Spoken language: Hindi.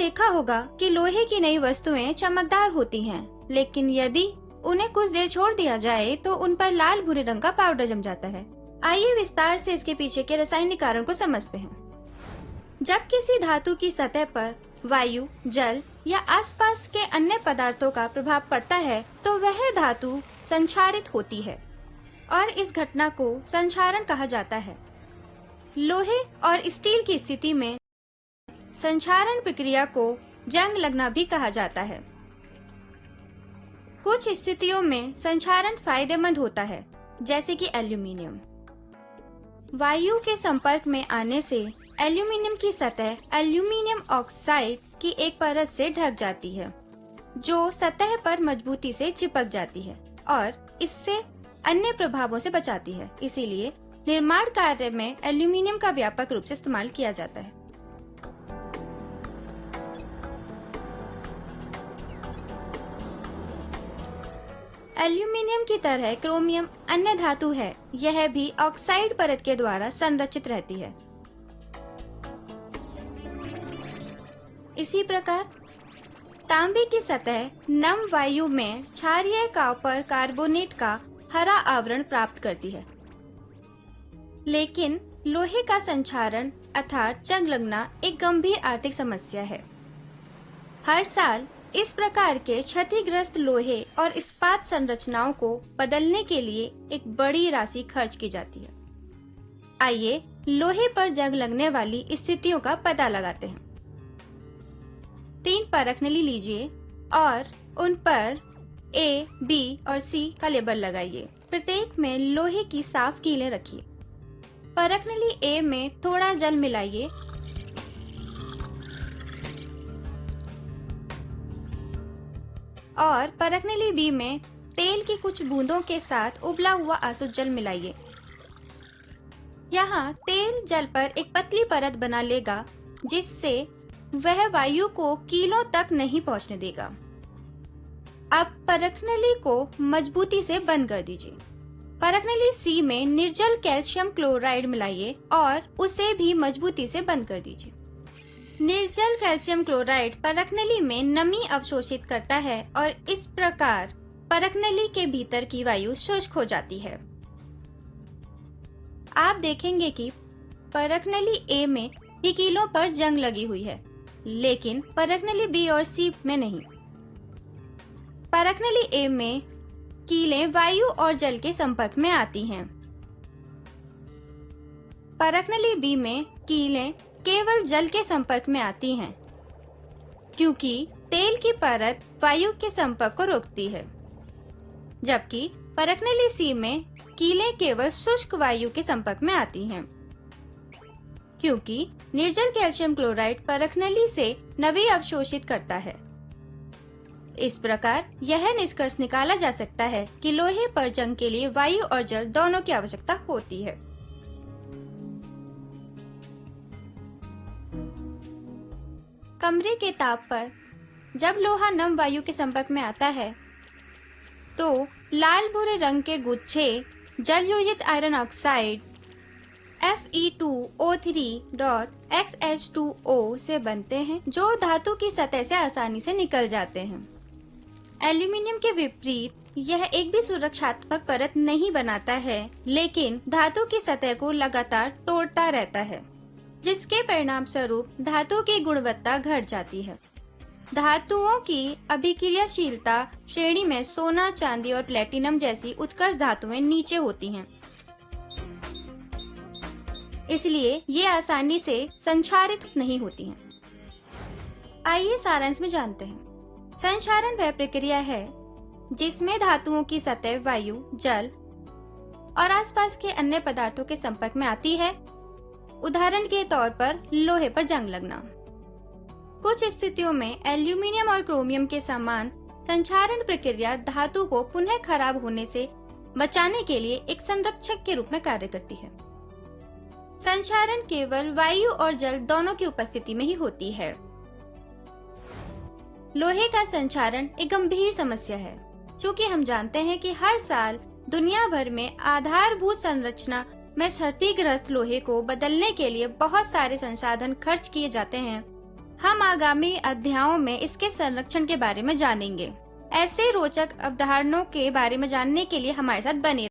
देखा होगा कि लोहे की नई वस्तुएं चमकदार होती हैं, लेकिन यदि उन्हें कुछ देर छोड़ दिया जाए तो उन पर लाल भूरे रंग का पाउडर जम जाता है। आइए विस्तार से इसके पीछे के रासायनिक कारण को समझते हैं। जब किसी धातु की सतह पर वायु, जल या आसपास के अन्य पदार्थों का प्रभाव पड़ता है तो वह धातु संक्षारित होती है और इस घटना को संक्षारण कहा जाता है। लोहे और स्टील की स्थिति में संक्षारण प्रक्रिया को जंग लगना भी कहा जाता है। कुछ स्थितियों में संक्षारण फायदेमंद होता है, जैसे कि एल्यूमीनियम। वायु के संपर्क में आने से एल्यूमीनियम की सतह एल्यूमीनियम ऑक्साइड की एक परत से ढक जाती है, जो सतह पर मजबूती से चिपक जाती है और इससे अन्य प्रभावों से बचाती है। इसीलिए निर्माण कार्य में एल्यूमीनियम का व्यापक रूप से इस्तेमाल किया जाता है। एल्यूमीनियम की तरह क्रोमियम अन्य धातु है, यह भी ऑक्साइड परत के द्वारा संरचित रहती है। इसी प्रकार तांबे की सतह नम वायु में क्षारीय कॉपर कार्बोनेट का हरा आवरण प्राप्त करती है, लेकिन लोहे का संक्षारण अर्थात जंग लगना एक गंभीर आर्थिक समस्या है। हर साल इस प्रकार के क्षतिग्रस्त लोहे और इस्पात संरचनाओं को बदलने के लिए एक बड़ी राशि खर्च की जाती है। आइए लोहे पर जंग लगने वाली स्थितियों का पता लगाते हैं। 3 परख नली लीजिए और उन पर A, B और C का लेबल लगाइए। प्रत्येक में लोहे की साफ कीलें रखिए। परख नली A में थोड़ा जल मिलाइए और परख नली B में तेल की कुछ बूंदों के साथ उबला हुआ आसुत जल मिलाइए। यहाँ तेल जल पर एक पतली परत बना लेगा, जिससे वह वायु को कीलों तक नहीं पहुँचने देगा। अब परख नली को मजबूती से बंद कर दीजिए। परख नली C में निर्जल कैल्शियम क्लोराइड मिलाइए और उसे भी मजबूती से बंद कर दीजिए। निर्जल कैल्शियम क्लोराइड परख नली में नमी अवशोषित करता है और इस प्रकार परख नली के भीतर की वायु शुष्क हो जाती है। आप देखेंगे कि परख नली A में ही कीलों पर जंग लगी हुई है, लेकिन परख नली B और C में नहीं। परख नली A में कीलें वायु और जल के संपर्क में आती हैं। परख नली B में कीलें केवल जल के संपर्क में आती हैं, क्योंकि तेल की परत वायु के संपर्क को रोकती है, जबकि परख नली C में कीलें केवल शुष्क वायु के संपर्क में आती हैं, क्योंकि निर्जल कैल्शियम क्लोराइड परख नली से नमी अवशोषित करता है। इस प्रकार यह निष्कर्ष निकाला जा सकता है कि लोहे पर जंग के लिए वायु और जल दोनों की आवश्यकता होती है। कमरे के ताप पर जब लोहा नम वायु के संपर्क में आता है तो लाल भूरे रंग के गुच्छे जलयोजित आयरन ऑक्साइड Fe2O3.XH2O से बनते हैं, जो धातु की सतह से आसानी से निकल जाते हैं। एल्यूमीनियम के विपरीत यह एक भी सुरक्षात्मक परत नहीं बनाता है, लेकिन धातु की सतह को लगातार तोड़ता रहता है, जिसके परिणाम स्वरूप धातु की गुणवत्ता घट जाती है। धातुओं की अभिक्रियाशीलता श्रेणी में सोना, चांदी और प्लेटिनम जैसी उत्कृष्ट धातुएं नीचे होती हैं, इसलिए ये आसानी से संक्षारित नहीं होती हैं। आइए सारांश में जानते हैं। संक्षारण वह प्रक्रिया है जिसमें धातुओं की सतह वायु, जल और आसपास के अन्य पदार्थों के संपर्क में आती है। उदाहरण के तौर पर लोहे पर जंग लगना। कुछ स्थितियों में एल्यूमीनियम और क्रोमियम के समान संक्षारण प्रक्रिया धातु को पुनः खराब होने से बचाने के लिए एक संरक्षक के रूप में कार्य करती है। संक्षारण केवल वायु और जल दोनों की उपस्थिति में ही होती है। लोहे का संक्षारण एक गंभीर समस्या है, क्योंकि हम जानते हैं कि हर साल दुनिया भर में आधारभूत संरचना में क्षतिग्रस्त लोहे को बदलने के लिए बहुत सारे संसाधन खर्च किए जाते हैं। हम आगामी अध्यायों में इसके संरक्षण के बारे में जानेंगे। ऐसे रोचक अवधारणाओं के बारे में जानने के लिए हमारे साथ बने